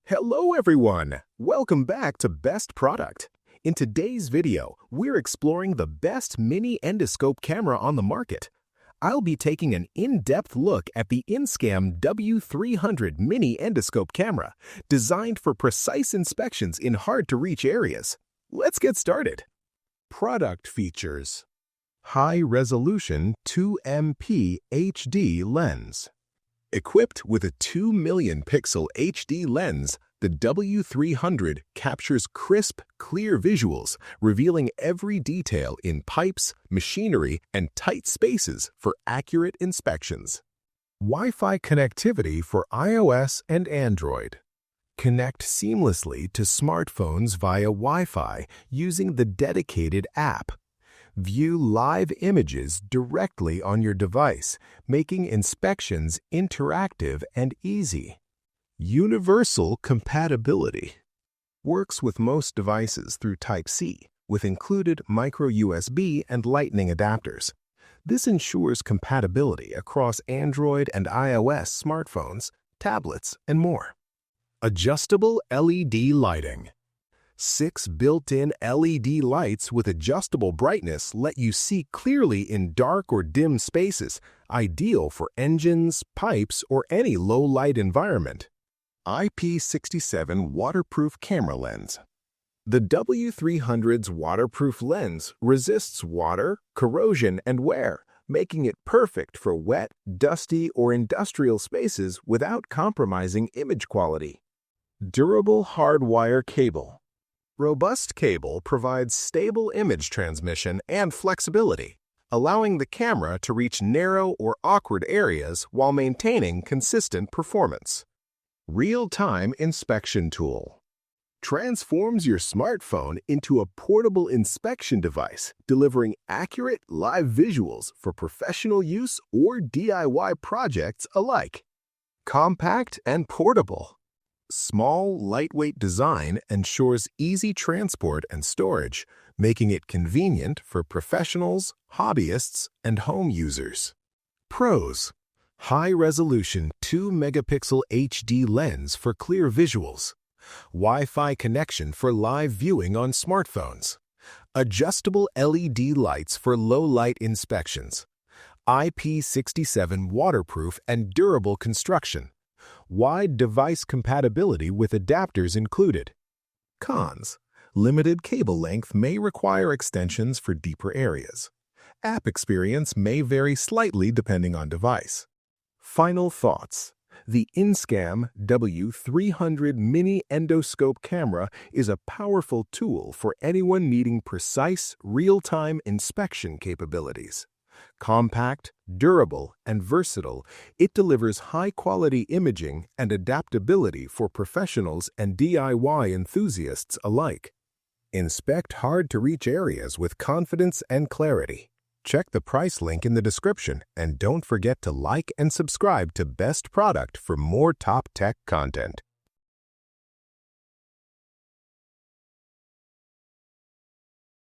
Hello everyone! Welcome back to Best Product. In today's video, we're exploring the best mini endoscope camera on the market. I'll be taking an in-depth look at the InScam W300 Mini Endoscope Camera, designed for precise inspections in hard-to-reach areas. Let's get started. Product features: high-resolution 2MP HD lens. Equipped with a 2 million pixel HD lens, the W300 captures crisp, clear visuals, revealing every detail in pipes, machinery, and tight spaces for accurate inspections. Wi-Fi connectivity for iOS and Android. Connect seamlessly to smartphones via Wi-Fi using the dedicated app. View live images directly on your device, making inspections interactive and easy. Universal compatibility. Works with most devices through Type-C, with included micro USB and Lightning adapters. This ensures compatibility across Android and iOS smartphones, tablets, and more. Adjustable LED lighting. 6 built-in LED lights with adjustable brightness let you see clearly in dark or dim spaces, ideal for engines, pipes, or any low-light environment. IP67 waterproof camera lens. The W300's waterproof lens resists water, corrosion, and wear, making it perfect for wet, dusty, or industrial spaces without compromising image quality. Durable hardwire cable. Robust cable provides stable image transmission and flexibility, allowing the camera to reach narrow or awkward areas while maintaining consistent performance. Real-time inspection tool. Transforms your smartphone into a portable inspection device, delivering accurate live visuals for professional use or DIY projects alike. Compact and portable. Small, lightweight design ensures easy transport and storage, making it convenient for professionals, hobbyists, and home users. Pros: high-resolution 2-megapixel HD lens for clear visuals. Wi-Fi connection for live viewing on smartphones. Adjustable LED lights for low-light inspections. IP67 waterproof and durable construction. Wide device compatibility with adapters included. Cons: limited cable length may require extensions for deeper areas. App experience may vary slightly depending on device. Final thoughts: the InScam W300 Mini Endoscope Camera is a powerful tool for anyone needing precise, real-time inspection capabilities. Compact, durable, and versatile, it delivers high-quality imaging and adaptability for professionals and DIY enthusiasts alike. Inspect hard-to-reach areas with confidence and clarity. Check the price link in the description, and don't forget to like and subscribe to Best Product for more top tech content.